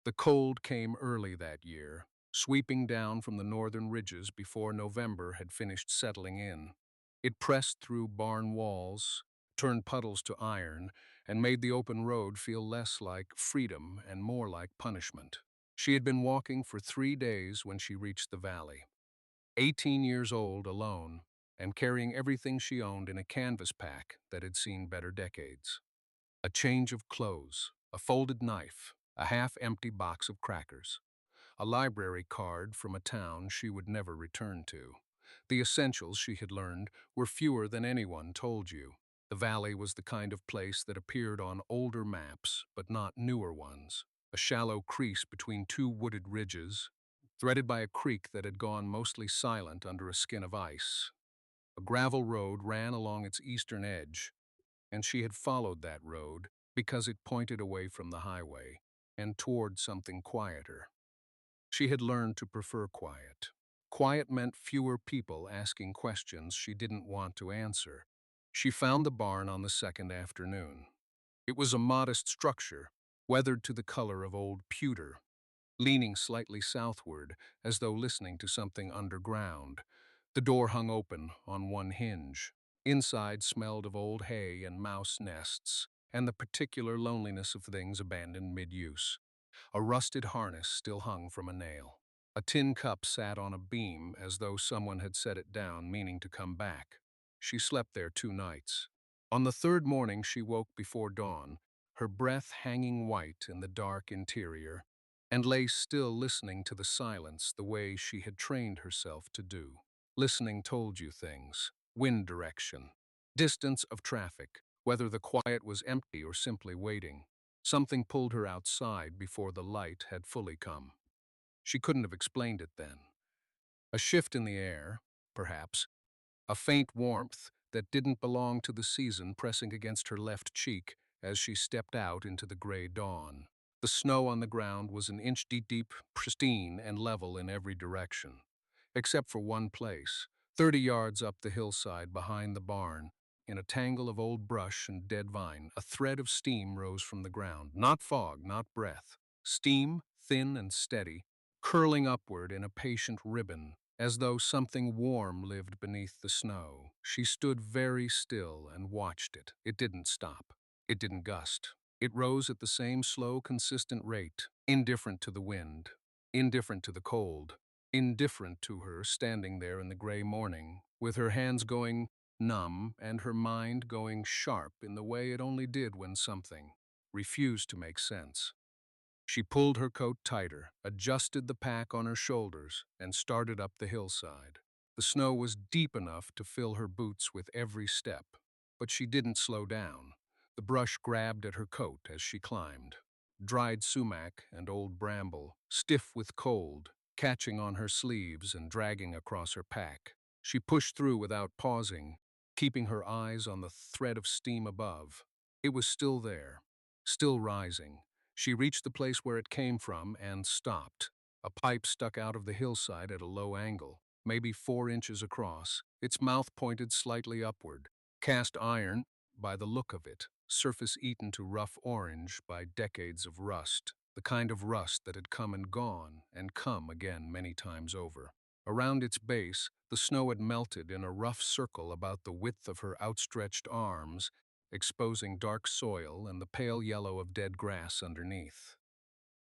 The cold came early that year, sweeping down from the northern ridges before November had finished settling in. It pressed through barn walls, turned puddles to iron, and made the open road feel less like freedom and more like punishment. She had been walking for 3 days when she reached the valley. 18 years old, alone, and carrying everything she owned in a canvas pack that had seen better decades. A change of clothes, a folded knife, a half-empty box of crackers, a library card from a town she would never return to. The essentials, she had learned, were fewer than anyone told you. The valley was the kind of place that appeared on older maps, but not newer ones. A shallow crease between two wooded ridges, threaded by a creek that had gone mostly silent under a skin of ice. A gravel road ran along its eastern edge, and she had followed that road because it pointed away from the highway and toward something quieter. She had learned to prefer quiet. Quiet meant fewer people asking questions she didn't want to answer. She found the barn on the second afternoon. It was a modest structure, weathered to the color of old pewter, leaning slightly southward as though listening to something underground. The door hung open on one hinge. Inside smelled of old hay and mouse nests, and the particular loneliness of things abandoned mid-use. A rusted harness still hung from a nail. A tin cup sat on a beam as though someone had set it down, meaning to come back. She slept there 2 nights. On the third morning she woke before dawn, her breath hanging white in the dark interior, and lay still listening to the silence the way she had trained herself to do. Listening told you things: wind direction, distance of traffic, whether the quiet was empty or simply waiting. Something pulled her outside before the light had fully come. She couldn't have explained it then. A shift in the air, perhaps, a faint warmth that didn't belong to the season pressing against her left cheek as she stepped out into the gray dawn. The snow on the ground was an inch deep, pristine and level in every direction, except for one place, 30 yards up the hillside behind the barn. In a tangle of old brush and dead vine, a thread of steam rose from the ground. Not fog, not breath. Steam, thin and steady, curling upward in a patient ribbon, as though something warm lived beneath the snow. She stood very still and watched it. It didn't stop. It didn't gust. It rose at the same slow, consistent rate, indifferent to the wind, indifferent to the cold, indifferent to her standing there in the gray morning, with her hands going numb and her mind going sharp in the way it only did when something refused to make sense. She pulled her coat tighter, adjusted the pack on her shoulders, and started up the hillside. The snow was deep enough to fill her boots with every step, but she didn't slow down. The brush grabbed at her coat as she climbed. Dried sumac and old bramble, stiff with cold, catching on her sleeves and dragging across her pack. She pushed through without pausing, keeping her eyes on the thread of steam above. It was still there, still rising. She reached the place where it came from and stopped. A pipe stuck out of the hillside at a low angle, maybe 4 inches across, its mouth pointed slightly upward. Cast iron, by the look of it, surface eaten to rough orange by decades of rust, the kind of rust that had come and come again many times over. Around its base, the snow had melted in a rough circle about the width of her outstretched arms, exposing dark soil and the pale yellow of dead grass underneath.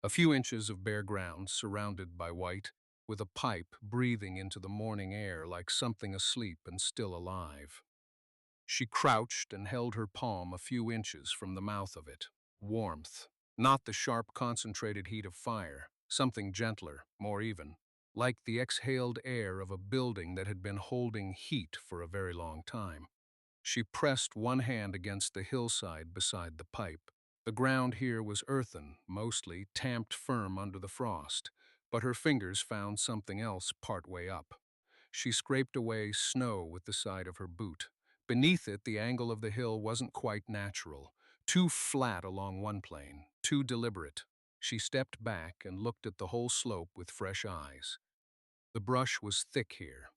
A few inches of bare ground surrounded by white, with a pipe breathing into the morning air like something asleep and still alive. She crouched and held her palm a few inches from the mouth of it. Warmth. Not the sharp, concentrated heat of fire, something gentler, more even, like the exhaled air of a building that had been holding heat for a very long time. She pressed one hand against the hillside beside the pipe. The ground here was earthen, mostly tamped firm under the frost, but her fingers found something else part way up. She scraped away snow with the side of her boot. Beneath it, the angle of the hill wasn't quite natural, too flat along one plane, too deliberate. She stepped back and looked at the whole slope with fresh eyes. The brush was thick here,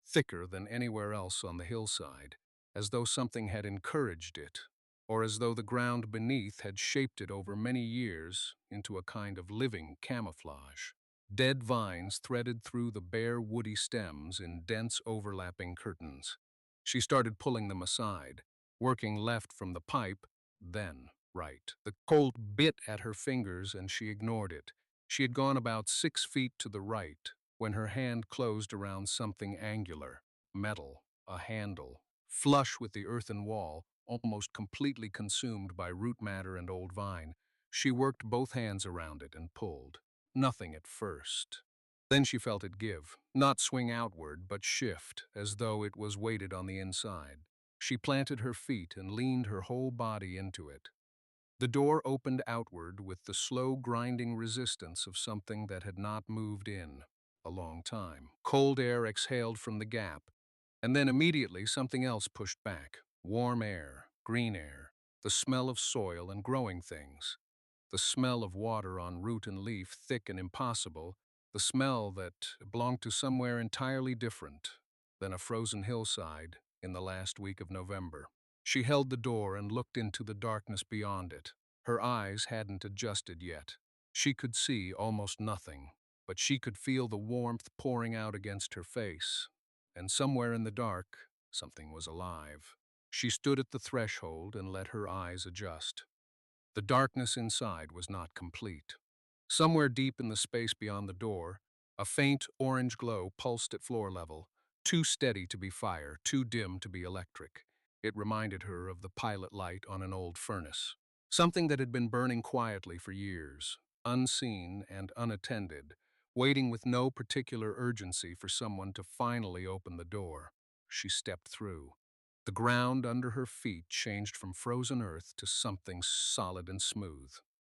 thicker than anywhere else on the hillside, as though something had encouraged it, or as though the ground beneath had shaped it over many years into a kind of living camouflage. Dead vines threaded through the bare woody stems in dense overlapping curtains. She started pulling them aside, working left from the pipe, then right. The cold bit at her fingers and she ignored it. She had gone about 6 feet to the right when her hand closed around something angular, metal, a handle, flush with the earthen wall, almost completely consumed by root matter and old vine. She worked both hands around it and pulled. Nothing at first. Then she felt it give, not swing outward, but shift, as though it was weighted on the inside. She planted her feet and leaned her whole body into it. The door opened outward with the slow grinding resistance of something that had not moved in a long time. Cold air exhaled from the gap, and then immediately something else pushed back. Warm air, green air, the smell of soil and growing things. The smell of water on root and leaf, thick and impossible, the smell that belonged to somewhere entirely different than a frozen hillside in the last week of November. She held the door and looked into the darkness beyond it. Her eyes hadn't adjusted yet. She could see almost nothing, but she could feel the warmth pouring out against her face. And somewhere in the dark, something was alive. She stood at the threshold and let her eyes adjust. The darkness inside was not complete. Somewhere deep in the space beyond the door, a faint orange glow pulsed at floor level, too steady to be fire, too dim to be electric. It reminded her of the pilot light on an old furnace. Something that had been burning quietly for years, unseen and unattended, waiting with no particular urgency for someone to finally open the door. She stepped through. The ground under her feet changed from frozen earth to something solid and smooth.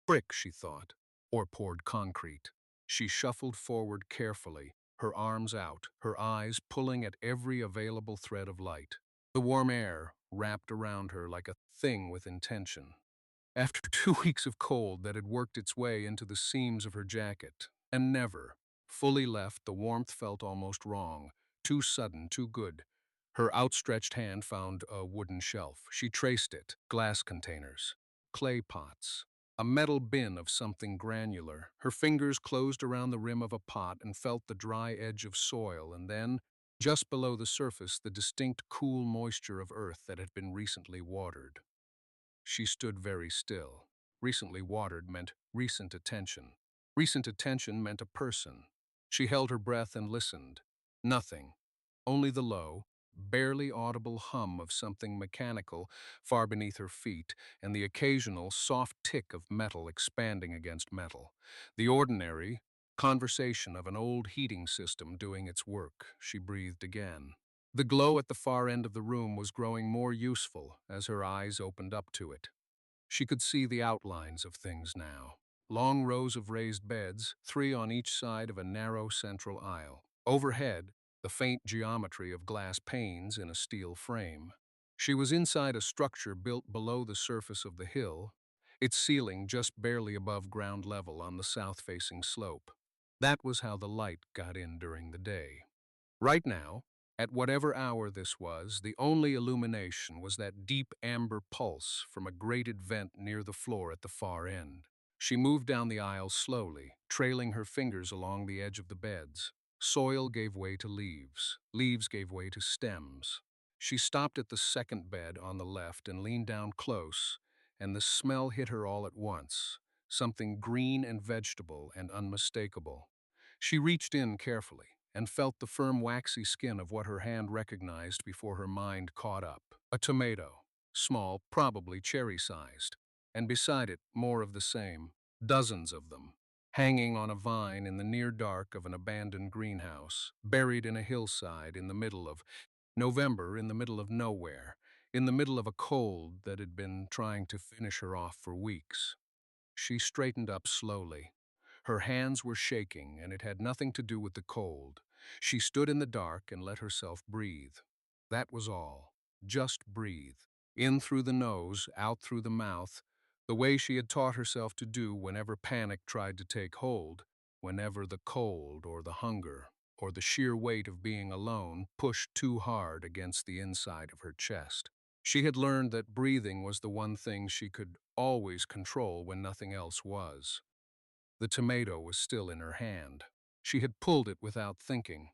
Brick, she thought, or poured concrete. She shuffled forward carefully, her arms out, her eyes pulling at every available thread of light. The warm air wrapped around her like a thing with intention. After 2 weeks of cold that had worked its way into the seams of her jacket, and never, fully left, the warmth felt almost wrong, too sudden, too good. Her outstretched hand found a wooden shelf. She traced it. Glass containers, clay pots, a metal bin of something granular. Her fingers closed around the rim of a pot and felt the dry edge of soil, and then, just below the surface, the distinct cool moisture of earth that had been recently watered. She stood very still. Recently watered meant recent attention. Recent attention meant a person. She held her breath and listened. Nothing. Only the low, barely audible hum of something mechanical far beneath her feet, and the occasional soft tick of metal expanding against metal. The ordinary conversation of an old heating system doing its work. She breathed again. The glow at the far end of the room was growing more useful as her eyes opened up to it. She could see the outlines of things now. Long rows of raised beds, 3 on each side of a narrow central aisle. Overhead, the faint geometry of glass panes in a steel frame. She was inside a structure built below the surface of the hill, its ceiling just barely above ground level on the south-facing slope. That was how the light got in during the day. Right now, at whatever hour this was, the only illumination was that deep amber pulse from a grated vent near the floor at the far end. She moved down the aisle slowly, trailing her fingers along the edge of the beds. Soil gave way to leaves. Leaves gave way to stems. She stopped at the second bed on the left and leaned down close, and the smell hit her all at once, something green and vegetable and unmistakable. She reached in carefully and felt the firm waxy skin of what her hand recognized before her mind caught up. A tomato, small, probably cherry-sized, and beside it more of the same, dozens of them, hanging on a vine in the near dark of an abandoned greenhouse, buried in a hillside in the middle of November, in the middle of nowhere, in the middle of a cold that had been trying to finish her off for weeks. She straightened up slowly. Her hands were shaking, and it had nothing to do with the cold. She stood in the dark and let herself breathe. That was all. Just breathe. In through the nose, out through the mouth, the way she had taught herself to do whenever panic tried to take hold, whenever the cold or the hunger or the sheer weight of being alone pushed too hard against the inside of her chest. She had learned that breathing was the one thing she could always control when nothing else was. The tomato was still in her hand. She had pulled it without thinking.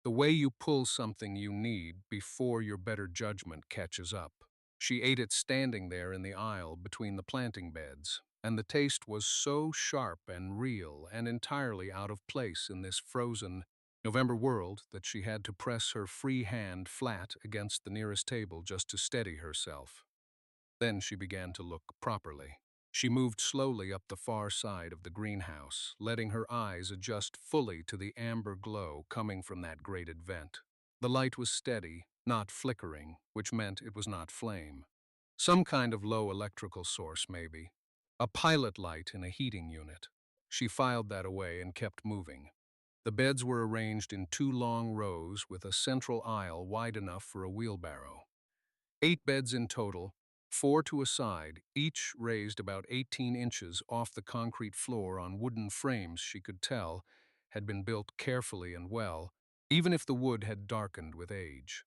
The way you pull something you need before your better judgment catches up. She ate it standing there in the aisle between the planting beds, and the taste was so sharp and real and entirely out of place in this frozen November world that she had to press her free hand flat against the nearest table just to steady herself. Then she began to look properly. She moved slowly up the far side of the greenhouse, letting her eyes adjust fully to the amber glow coming from that grated vent. The light was steady, not flickering, which meant it was not flame. Some kind of low electrical source, maybe. A pilot light in a heating unit. She filed that away and kept moving. The beds were arranged in two long rows with a central aisle wide enough for a wheelbarrow. 8 beds in total, 4 to a side, each raised about 18 inches off the concrete floor on wooden frames she could tell had been built carefully and well, even if the wood had darkened with age.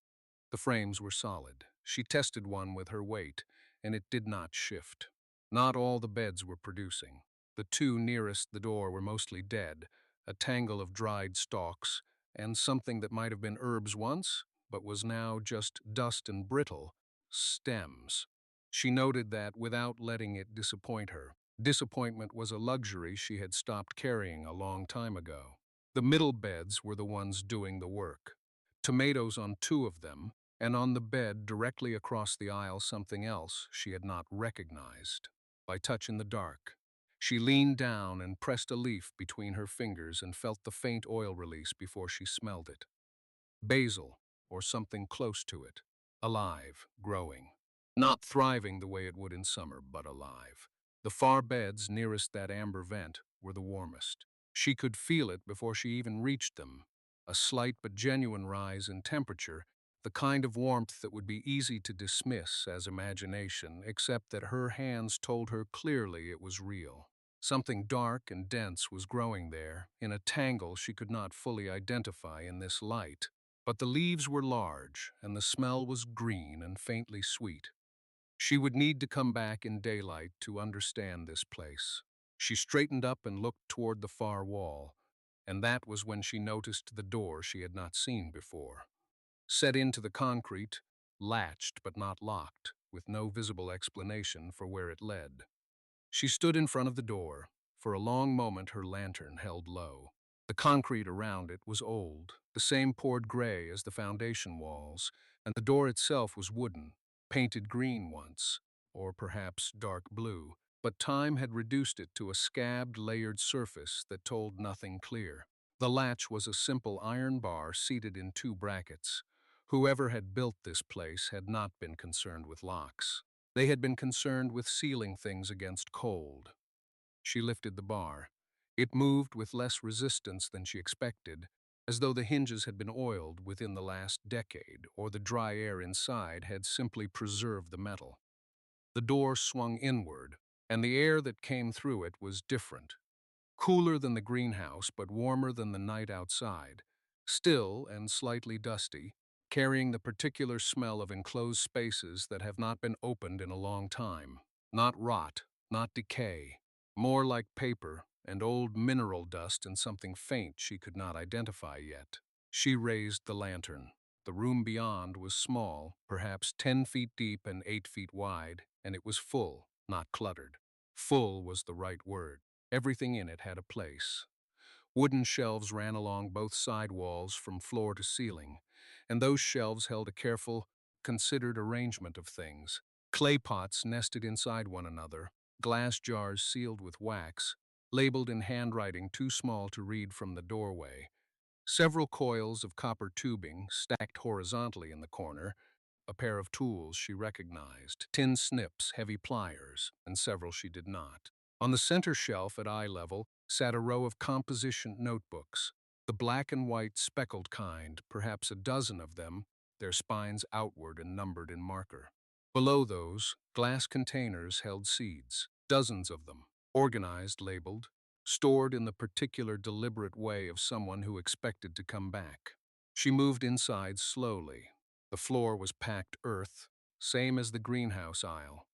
The frames were solid. She tested one with her weight, and it did not shift. Not all the beds were producing. The two nearest the door were mostly dead, a tangle of dried stalks, and something that might have been herbs once, but was now just dust and brittle, stems. She noted that without letting it disappoint her. Disappointment was a luxury she had stopped carrying a long time ago. The middle beds were the ones doing the work. Tomatoes on 2 of them, and on the bed directly across the aisle something else she had not recognized. By touch in the dark. She leaned down and pressed a leaf between her fingers and felt the faint oil release before she smelled it. Basil, or something close to it. Alive, growing. Not thriving the way it would in summer, but alive. The far beds nearest that amber vent were the warmest. She could feel it before she even reached them. A slight but genuine rise in temperature, the kind of warmth that would be easy to dismiss as imagination, except that her hands told her clearly it was real. Something dark and dense was growing there, in a tangle she could not fully identify in this light. But the leaves were large, and the smell was green and faintly sweet. She would need to come back in daylight to understand this place. She straightened up and looked toward the far wall, and that was when she noticed the door she had not seen before. Set into the concrete, latched but not locked, with no visible explanation for where it led. She stood in front of the door. For a long moment her lantern held low. The concrete around it was old, the same poured gray as the foundation walls, and the door itself was wooden, painted green once, or perhaps dark blue, but time had reduced it to a scabbed, layered surface that told nothing clear. The latch was a simple iron bar seated in 2 brackets. Whoever had built this place had not been concerned with locks. They had been concerned with sealing things against cold. She lifted the bar. It moved with less resistance than she expected, as though the hinges had been oiled within the last decade, or the dry air inside had simply preserved the metal. The door swung inward, and the air that came through it was different. Cooler than the greenhouse, but warmer than the night outside. Still and slightly dusty, carrying the particular smell of enclosed spaces that have not been opened in a long time. Not rot, not decay. More like paper and old mineral dust and something faint she could not identify yet. She raised the lantern. The room beyond was small, perhaps 10 feet deep and 8 feet wide, and it was full, not cluttered. Full was the right word. Everything in it had a place. Wooden shelves ran along both side walls from floor to ceiling, and those shelves held a careful, considered arrangement of things. Clay pots nested inside one another, glass jars sealed with wax, labeled in handwriting too small to read from the doorway, several coils of copper tubing stacked horizontally in the corner, a pair of tools she recognized, tin snips, heavy pliers, and several she did not. On the center shelf at eye level sat a row of composition notebooks, the black and white speckled kind, perhaps a dozen of them, their spines outward and numbered in marker. Below those, glass containers held seeds, dozens of them, organized, labeled, stored in the particular deliberate way of someone who expected to come back. She moved inside slowly. The floor was packed earth, same as the greenhouse aisle.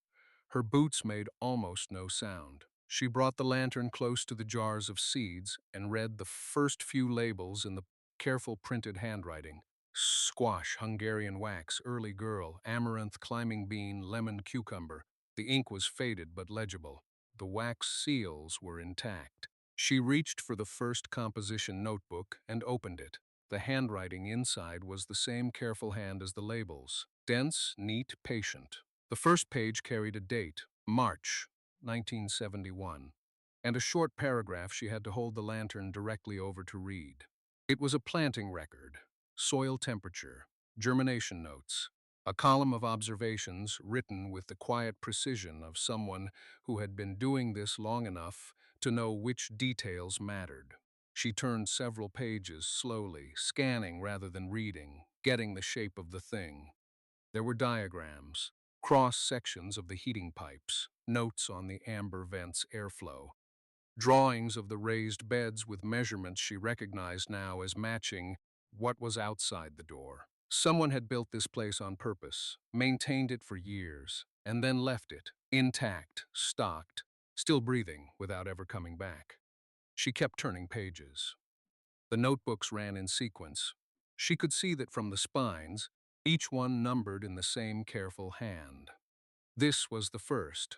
Her boots made almost no sound. She brought the lantern close to the jars of seeds and read the first few labels in the careful printed handwriting. Squash, Hungarian wax, early girl, amaranth, climbing bean, lemon, cucumber. The ink was faded but legible. The wax seals were intact. She reached for the first composition notebook and opened it. The handwriting inside was the same careful hand as the labels. Dense, neat, patient. The first page carried a date, March 1971, and a short paragraph she had to hold the lantern directly over to read. It was a planting record, soil temperature, germination notes, a column of observations written with the quiet precision of someone who had been doing this long enough to know which details mattered. She turned several pages slowly, scanning rather than reading, getting the shape of the thing. There were diagrams, cross-sections of the heating pipes, notes on the amber vent's airflow, drawings of the raised beds with measurements she recognized now as matching what was outside the door. Someone had built this place on purpose, maintained it for years, and then left it, intact, stocked, still breathing without ever coming back. She kept turning pages. The notebooks ran in sequence. She could see that from the spines, each one numbered in the same careful hand. This was the first.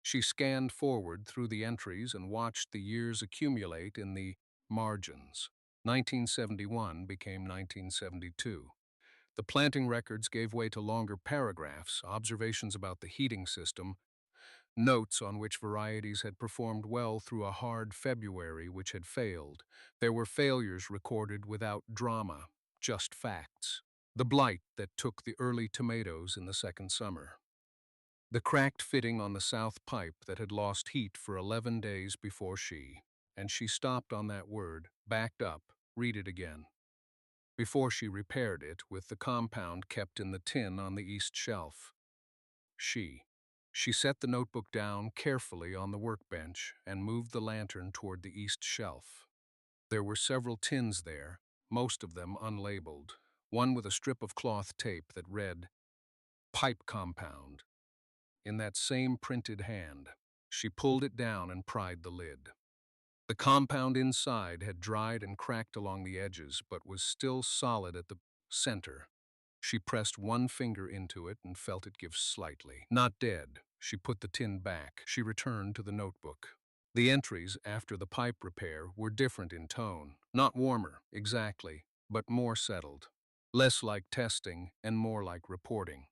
She scanned forward through the entries and watched the years accumulate in the margins. 1971 became 1972. The planting records gave way to longer paragraphs, observations about the heating system, notes on which varieties had performed well through a hard February which had failed. There were failures recorded without drama, just facts. The blight that took the early tomatoes in the second summer. The cracked fitting on the south pipe that had lost heat for 11 days before and she stopped on that word, backed up, read it again. Before she repaired it with the compound kept in the tin on the east shelf. She. She set the notebook down carefully on the workbench and moved the lantern toward the east shelf. There were several tins there, most of them unlabeled, one with a strip of cloth tape that read, "Pipe Compound." In that same printed hand, she pulled it down and pried the lid. The compound inside had dried and cracked along the edges, but was still solid at the center. She pressed one finger into it and felt it give slightly. Not dead. She put the tin back. She returned to the notebook. The entries after the pipe repair were different in tone. Not warmer, exactly, but more settled. Less like testing and more like reporting.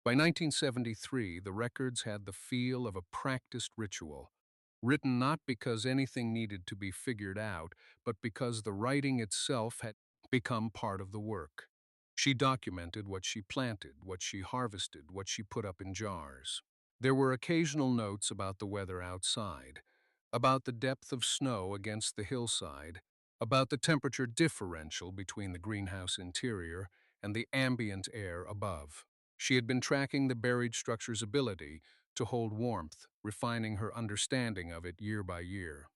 By 1973, the records had the feel of a practiced ritual, written not because anything needed to be figured out, but because the writing itself had become part of the work. She documented what she planted, what she harvested, what she put up in jars. There were occasional notes about the weather outside, about the depth of snow against the hillside, about the temperature differential between the greenhouse interior and the ambient air above. She had been tracking the buried structure's ability to hold warmth, refining her understanding of it year by year.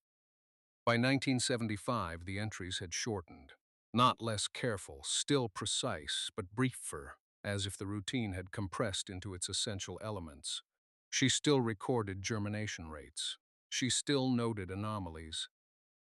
By 1975, the entries had shortened. Not less careful, still precise, but briefer, as if the routine had compressed into its essential elements. She still recorded germination rates. She still noted anomalies.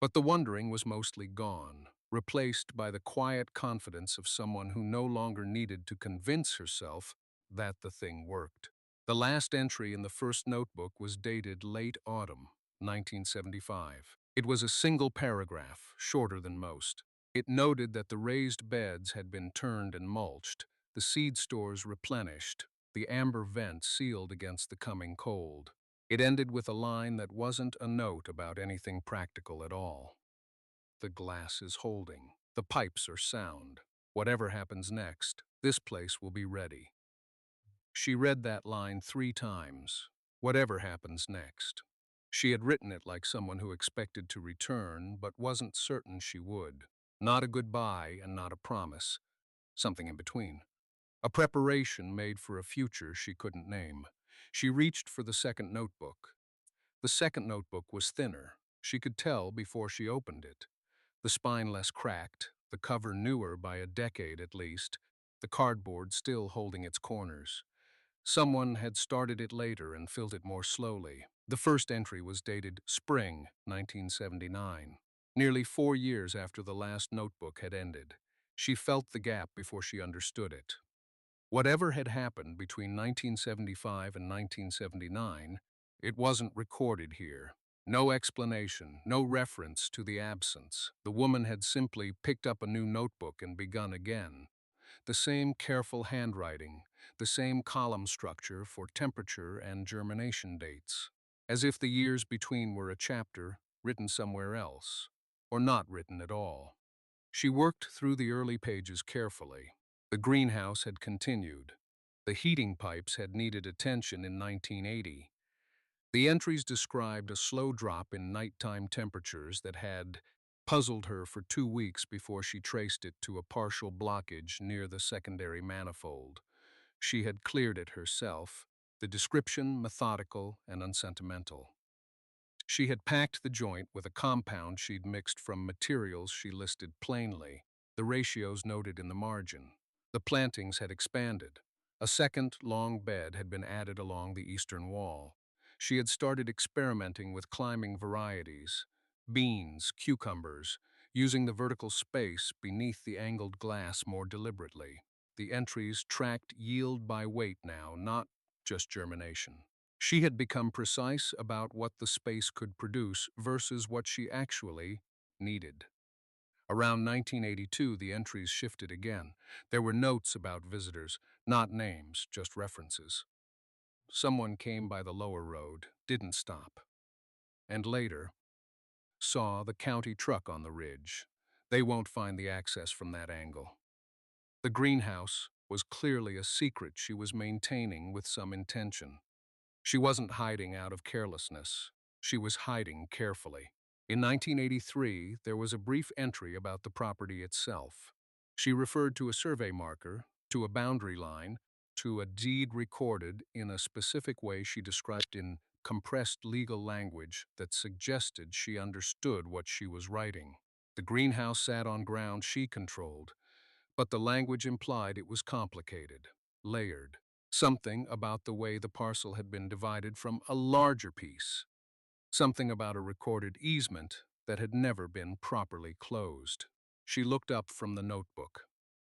But the wondering was mostly gone, replaced by the quiet confidence of someone who no longer needed to convince herself that the thing worked. The last entry in the first notebook was dated late autumn, 1975. It was a single paragraph, shorter than most. It noted that the raised beds had been turned and mulched, the seed stores replenished, the amber vent sealed against the coming cold. It ended with a line that wasn't a note about anything practical at all. The glass is holding. The pipes are sound. Whatever happens next, this place will be ready. She read that line 3 times. Whatever happens next. She had written it like someone who expected to return, but wasn't certain she would. Not a goodbye and not a promise. Something in between. A preparation made for a future she couldn't name. She reached for the second notebook. The second notebook was thinner. She could tell before she opened it. The spine less cracked, the cover newer by a decade at least, the cardboard still holding its corners. Someone had started it later and filled it more slowly. The first entry was dated Spring 1979, nearly 4 years after the last notebook had ended. She felt the gap before she understood it. Whatever had happened between 1975 and 1979, it wasn't recorded here. No explanation, no reference to the absence. The woman had simply picked up a new notebook and begun again. The same careful handwriting, the same column structure for temperature and germination dates, as if the years between were a chapter written somewhere else, or not written at all. She worked through the early pages carefully. The greenhouse had continued. The heating pipes had needed attention in 1980. The entries described a slow drop in nighttime temperatures that had puzzled her for 2 weeks before she traced it to a partial blockage near the secondary manifold. She had cleared it herself, the description methodical and unsentimental. She had packed the joint with a compound she'd mixed from materials she listed plainly, the ratios noted in the margin. The plantings had expanded. A second long bed had been added along the eastern wall. She had started experimenting with climbing varieties, beans, cucumbers, using the vertical space beneath the angled glass more deliberately. The entries tracked yield by weight now, not just germination. She had become precise about what the space could produce versus what she actually needed. Around 1982, the entries shifted again. There were notes about visitors, not names, just references. Someone came by the lower road, didn't stop. And later, saw the county truck on the ridge. They won't find the access from that angle. The greenhouse was clearly a secret she was maintaining with some intention. She wasn't hiding out of carelessness. She was hiding carefully. In 1983, there was a brief entry about the property itself. She referred to a survey marker, to a boundary line, to a deed recorded in a specific way she described in compressed legal language that suggested she understood what she was writing. The greenhouse sat on ground she controlled, but the language implied it was complicated, layered. Something about the way the parcel had been divided from a larger piece. Something about a recorded easement that had never been properly closed. She looked up from the notebook.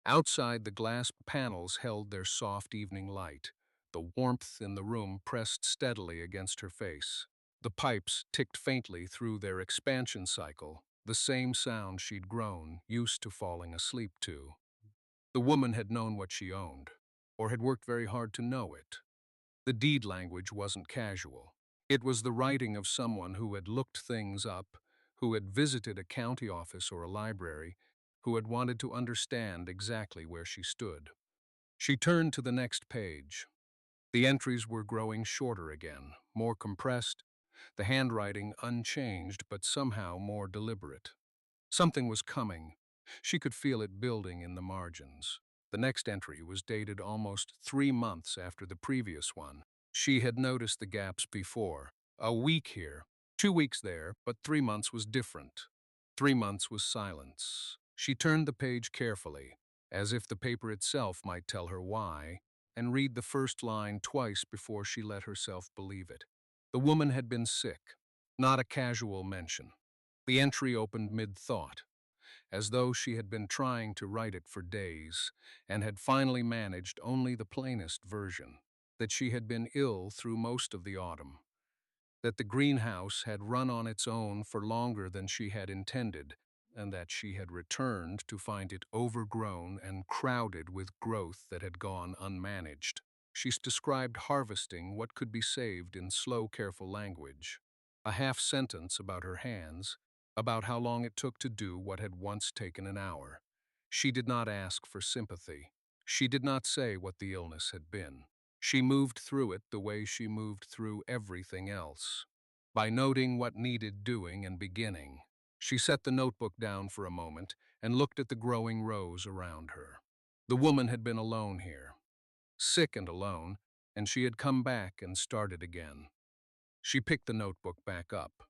Outside, the glass panels held their soft evening light. The warmth in the room pressed steadily against her face. The pipes ticked faintly through their expansion cycle, the same sound she'd grown used to falling asleep to. The woman had known what she owned, or had worked very hard to know it. The deed language wasn't casual. It was the writing of someone who had looked things up, who had visited a county office or a library, who had wanted to understand exactly where she stood. She turned to the next page. The entries were growing shorter again, more compressed, the handwriting unchanged but somehow more deliberate. Something was coming. She could feel it building in the margins. The next entry was dated almost 3 months after the previous one. She had noticed the gaps before. A week here, 2 weeks there, but 3 months was different. 3 months was silence. She turned the page carefully, as if the paper itself might tell her why, and read the first line twice before she let herself believe it. The woman had been sick, not a casual mention. The entry opened mid-thought, as though she had been trying to write it for days and had finally managed only the plainest version, that she had been ill through most of the autumn, that the greenhouse had run on its own for longer than she had intended, and that she had returned to find it overgrown and crowded with growth that had gone unmanaged. She described harvesting what could be saved in slow, careful language. A half sentence about her hands, about how long it took to do what had once taken an hour. She did not ask for sympathy. She did not say what the illness had been. She moved through it the way she moved through everything else, by noting what needed doing and beginning. She set the notebook down for a moment and looked at the growing rows around her. The woman had been alone here, sick and alone, and she had come back and started again. She picked the notebook back up.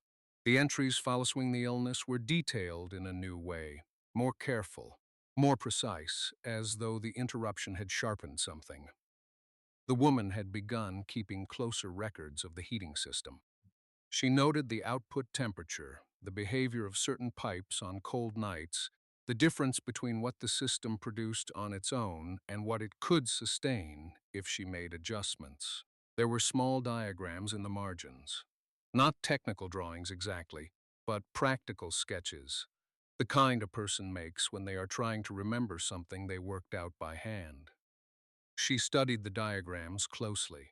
The entries following the illness were detailed in a new way, more careful, more precise, as though the interruption had sharpened something. The woman had begun keeping closer records of the heating system. She noted the output temperature, the behavior of certain pipes on cold nights, the difference between what the system produced on its own and what it could sustain if she made adjustments. There were small diagrams in the margins. Not technical drawings exactly, but practical sketches, the kind a person makes when they are trying to remember something they worked out by hand. She studied the diagrams closely.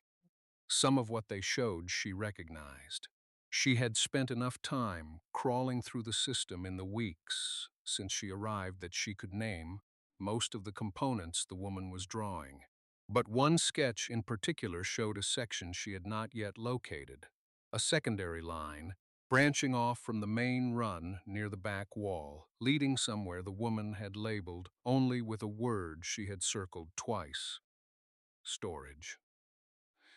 Some of what they showed she recognized. She had spent enough time crawling through the system in the weeks since she arrived that she could name most of the components the woman was drawing. But one sketch in particular showed a section she had not yet located, a secondary line branching off from the main run near the back wall, leading somewhere the woman had labeled only with a word she had circled twice: storage.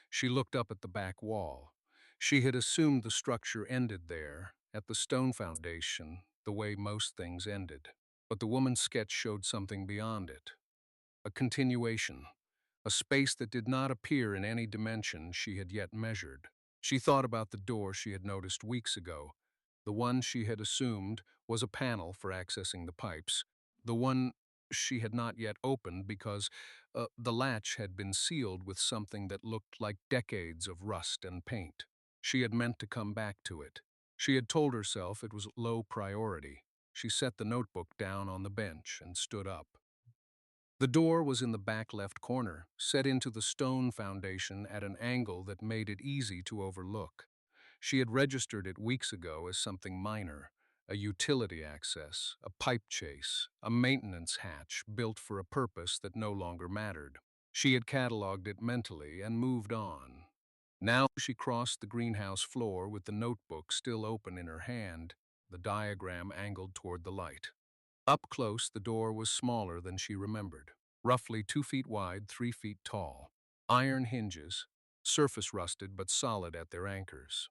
She looked up at the back wall. She had assumed the structure ended there, at the stone foundation, the way most things ended. But the woman's sketch showed something beyond it. A continuation, a space that did not appear in any dimension she had yet measured. She thought about the door she had noticed weeks ago, the one she had assumed was a panel for accessing the pipes, the one she had not yet opened because the latch had been sealed with something that looked like decades of rust and paint. She had meant to come back to it. She had told herself it was low priority. She set the notebook down on the bench and stood up. The door was in the back left corner, set into the stone foundation at an angle that made it easy to overlook. She had registered it weeks ago as something minor, a utility access, a pipe chase, a maintenance hatch built for a purpose that no longer mattered. She had catalogued it mentally and moved on. Now she crossed the greenhouse floor with the notebook still open in her hand, the diagram angled toward the light. Up close, the door was smaller than she remembered, roughly 2 feet wide, 3 feet tall. Iron hinges, surface rusted but solid at their anchors.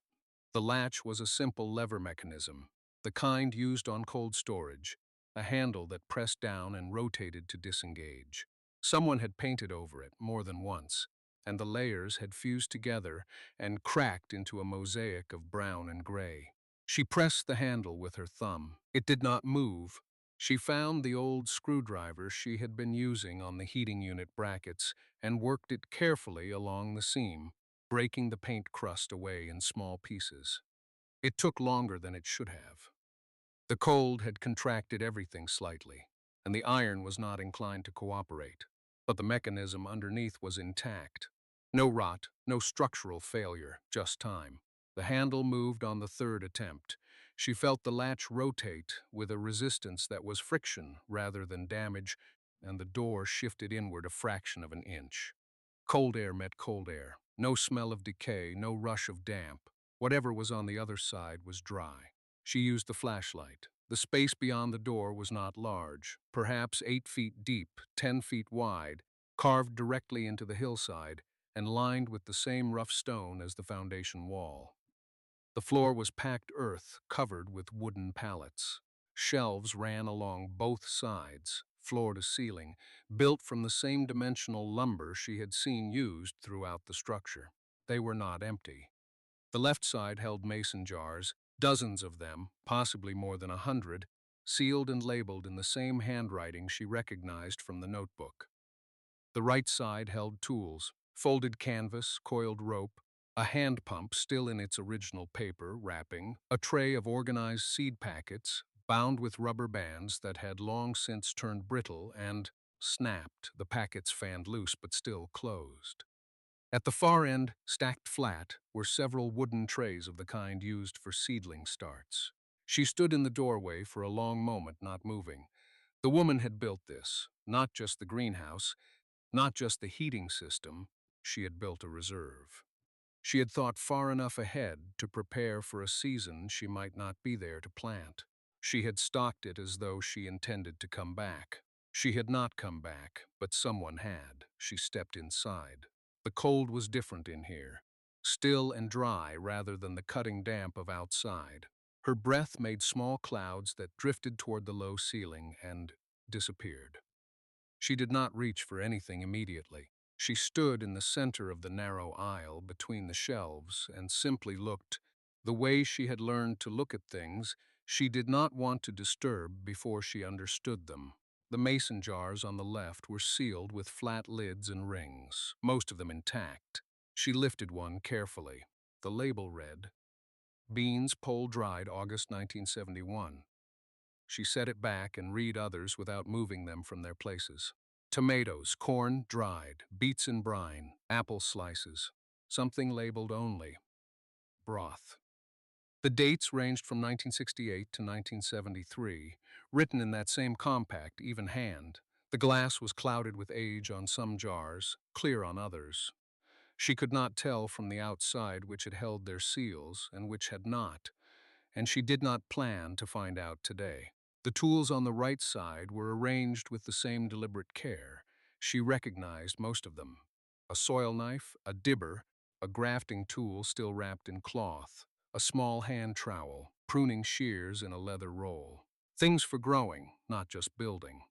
The latch was a simple lever mechanism, the kind used on cold storage, a handle that pressed down and rotated to disengage. Someone had painted over it more than once, and the layers had fused together and cracked into a mosaic of brown and gray. She pressed the handle with her thumb. It did not move. She found the old screwdriver she had been using on the heating unit brackets and worked it carefully along the seam, breaking the paint crust away in small pieces. It took longer than it should have. The cold had contracted everything slightly, and the iron was not inclined to cooperate. But the mechanism underneath was intact. No rot, no structural failure, just time. The handle moved on the third attempt. She felt the latch rotate with a resistance that was friction rather than damage, and the door shifted inward a fraction of an inch. Cold air met cold air. No smell of decay, no rush of damp. Whatever was on the other side was dry. She used the flashlight. The space beyond the door was not large, perhaps 8 feet deep, 10 feet wide, carved directly into the hillside, and lined with the same rough stone as the foundation wall. The floor was packed earth covered with wooden pallets. Shelves ran along both sides, floor to ceiling, built from the same dimensional lumber she had seen used throughout the structure. They were not empty. The left side held mason jars, dozens of them, possibly more than 100, sealed and labeled in the same handwriting she recognized from the notebook. The right side held tools, folded canvas, coiled rope, a hand pump still in its original paper wrapping, a tray of organized seed packets, bound with rubber bands that had long since turned brittle and snapped, the packets fanned loose but still closed. At the far end, stacked flat, were several wooden trays of the kind used for seedling starts. She stood in the doorway for a long moment, not moving. The woman had built this, not just the greenhouse, not just the heating system. She had built a reserve. She had thought far enough ahead to prepare for a season she might not be there to plant. She had stocked it as though she intended to come back. She had not come back, but someone had. She stepped inside. The cold was different in here, still and dry rather than the cutting damp of outside. Her breath made small clouds that drifted toward the low ceiling and disappeared. She did not reach for anything immediately. She stood in the center of the narrow aisle between the shelves and simply looked. The way she had learned to look at things, she did not want to disturb before she understood them. The mason jars on the left were sealed with flat lids and rings, most of them intact. She lifted one carefully. The label read, Beans pole-dried August 1971. She set it back and read others without moving them from their places. Tomatoes, corn, dried, beets in brine, apple slices. Something labeled only, broth. The dates ranged from 1968 to 1973, written in that same compact, even hand. The glass was clouded with age on some jars, clear on others. She could not tell from the outside which had held their seals and which had not, and she did not plan to find out today. The tools on the right side were arranged with the same deliberate care. She recognized most of them. A soil knife, a dibber, a grafting tool still wrapped in cloth, a small hand trowel, pruning shears in a leather roll. Things for growing, not just building.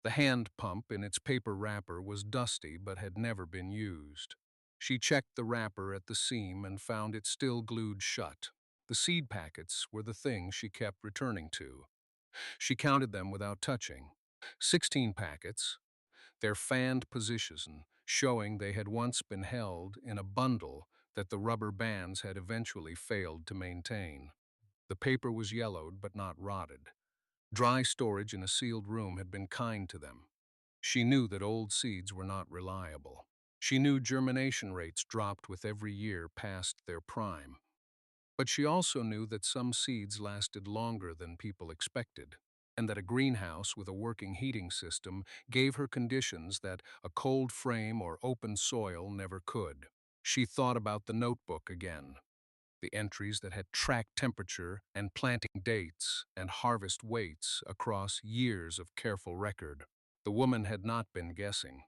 The hand pump in its paper wrapper was dusty but had never been used. She checked the wrapper at the seam and found it still glued shut. The seed packets were the thing she kept returning to. She counted them without touching. 16 packets, their fanned position showing they had once been held in a bundle that the rubber bands had eventually failed to maintain. The paper was yellowed but not rotted. Dry storage in a sealed room had been kind to them. She knew that old seeds were not reliable. She knew germination rates dropped with every year past their prime. But she also knew that some seeds lasted longer than people expected, and that a greenhouse with a working heating system gave her conditions that a cold frame or open soil never could. She thought about the notebook again, the entries that had tracked temperature and planting dates and harvest weights across years of careful record. The woman had not been guessing.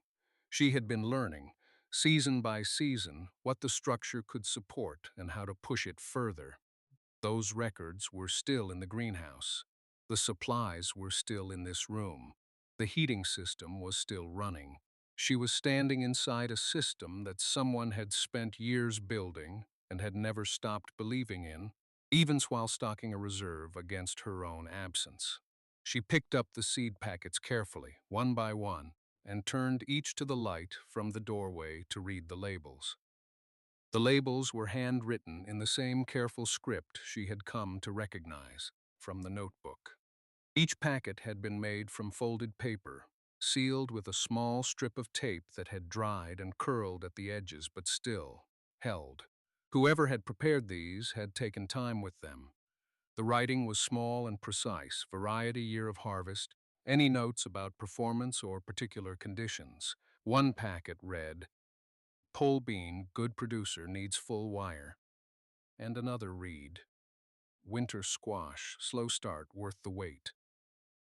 She had been learning, season by season, what the structure could support and how to push it further. Those records were still in the greenhouse. The supplies were still in this room. The heating system was still running. She was standing inside a system that someone had spent years building and had never stopped believing in, even while stocking a reserve against her own absence. She picked up the seed packets carefully, one by one, and turned each to the light from the doorway to read the labels. The labels were handwritten in the same careful script she had come to recognize from the notebook. Each packet had been made from folded paper, sealed with a small strip of tape that had dried and curled at the edges but still held. Whoever had prepared these had taken time with them. The writing was small and precise, variety year of harvest, any notes about performance or particular conditions. One packet read, Pole bean, good producer, needs full wire. And another read, Winter squash, slow start, worth the wait.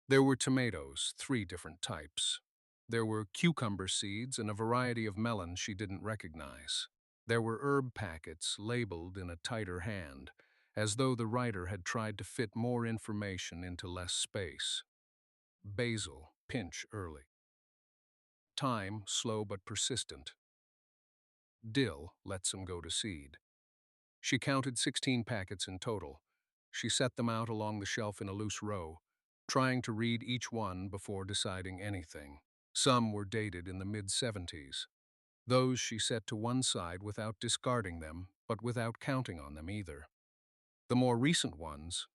There were tomatoes, 3 different types. There were cucumber seeds and a variety of melons she didn't recognize. There were herb packets labeled in a tighter hand, as though the writer had tried to fit more information into less space. Basil, pinch early. Thyme, slow but persistent. Dill, let some go to seed. She counted 16 packets in total. She set them out along the shelf in a loose row, trying to read each one before deciding anything. Some were dated in the mid-70s. Those she set to one side without discarding them, but without counting on them either. The more recent ones,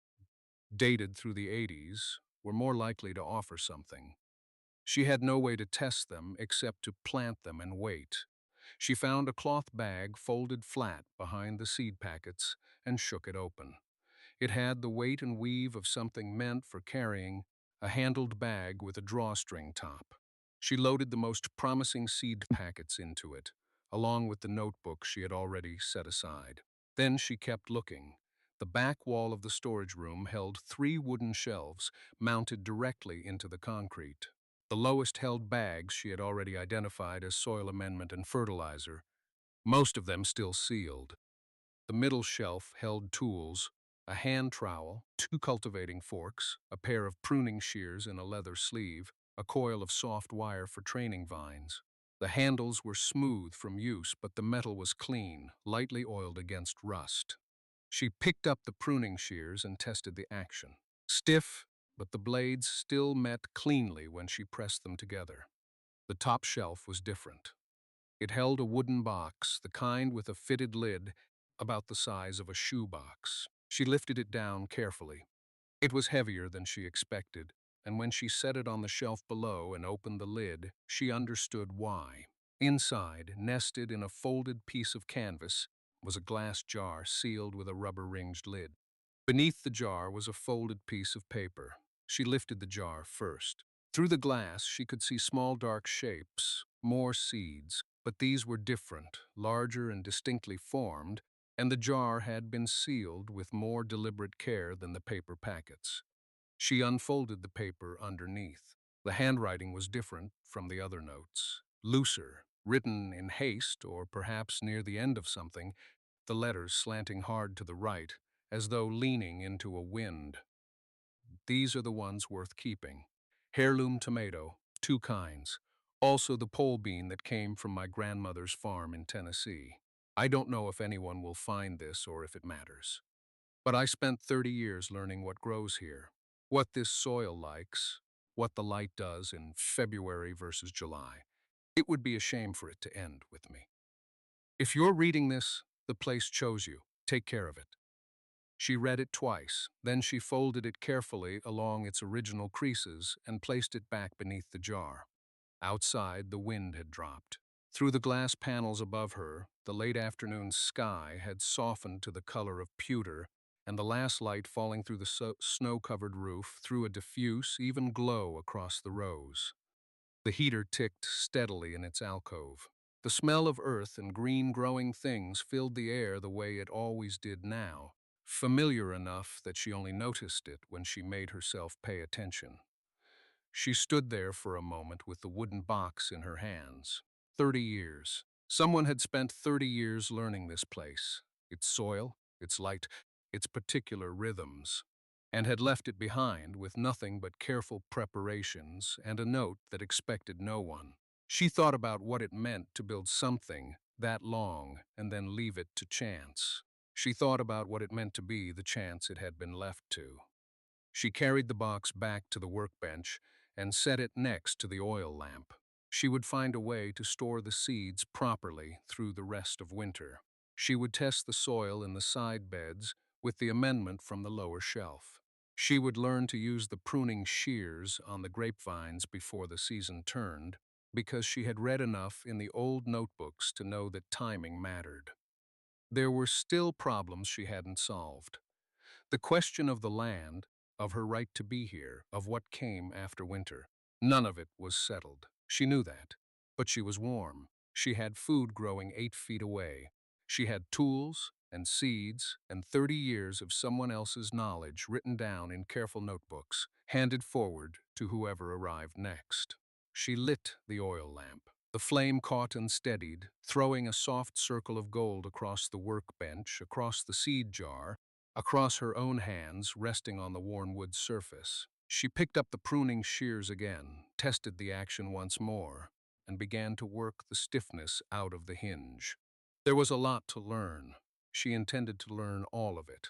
dated through the 80s, were more likely to offer something. She had no way to test them except to plant them and wait. She found a cloth bag folded flat behind the seed packets and shook it open. It had the weight and weave of something meant for carrying, a handled bag with a drawstring top. She loaded the most promising seed packets into it, along with the notebook she had already set aside. Then she kept looking. The back wall of the storage room held 3 wooden shelves mounted directly into the concrete. The lowest held bags she had already identified as soil amendment and fertilizer, most of them still sealed. The middle shelf held tools, a hand trowel, 2 cultivating forks, a pair of pruning shears in a leather sleeve, a coil of soft wire for training vines. The handles were smooth from use, but the metal was clean, lightly oiled against rust. She picked up the pruning shears and tested the action. Stiff, but the blades still met cleanly when she pressed them together. The top shelf was different. It held a wooden box, the kind with a fitted lid about the size of a shoe box. She lifted it down carefully. It was heavier than she expected, and when she set it on the shelf below and opened the lid, she understood why. Inside, nested in a folded piece of canvas, was a glass jar sealed with a rubber-ringed lid. Beneath the jar was a folded piece of paper. She lifted the jar first. Through the glass, she could see small dark shapes, more seeds, but these were different, larger and distinctly formed, and the jar had been sealed with more deliberate care than the paper packets. She unfolded the paper underneath. The handwriting was different from the other notes, looser, written in haste or perhaps near the end of something, the letters slanting hard to the right, as though leaning into a wind. These are the ones worth keeping. Heirloom tomato, two kinds. Also the pole bean that came from my grandmother's farm in Tennessee. I don't know if anyone will find this or if it matters. But I spent 30 years learning what grows here, what this soil likes, what the light does in February versus July. It would be a shame for it to end with me. If you're reading this, the place chose you. Take care of it. She read it twice, then she folded it carefully along its original creases and placed it back beneath the jar. Outside, the wind had dropped. Through the glass panels above her, the late afternoon sky had softened to the color of pewter, and the last light falling through the snow-covered roof threw a diffuse, even glow across the rows. The heater ticked steadily in its alcove. The smell of earth and green growing things filled the air the way it always did now, familiar enough that she only noticed it when she made herself pay attention. She stood there for a moment with the wooden box in her hands. 30 years. Someone had spent 30 years learning this place, its soil, its light, its particular rhythms, and had left it behind with nothing but careful preparations and a note that expected no one. She thought about what it meant to build something that long and then leave it to chance. She thought about what it meant to be the chance it had been left to. She carried the box back to the workbench and set it next to the oil lamp. She would find a way to store the seeds properly through the rest of winter. She would test the soil in the side beds with the amendment from the lower shelf. She would learn to use the pruning shears on the grapevines before the season turned, because she had read enough in the old notebooks to know that timing mattered. There were still problems she hadn't solved. The question of the land, of her right to be here, of what came after winter. None of it was settled. She knew that. But she was warm. She had food growing 8 feet away. She had tools and seeds and 30 years of someone else's knowledge written down in careful notebooks, handed forward to whoever arrived next. She lit the oil lamp. The flame caught and steadied, throwing a soft circle of gold across the workbench, across the seed jar, across her own hands resting on the worn wood surface. She picked up the pruning shears again, tested the action once more, and began to work the stiffness out of the hinge. There was a lot to learn. She intended to learn all of it.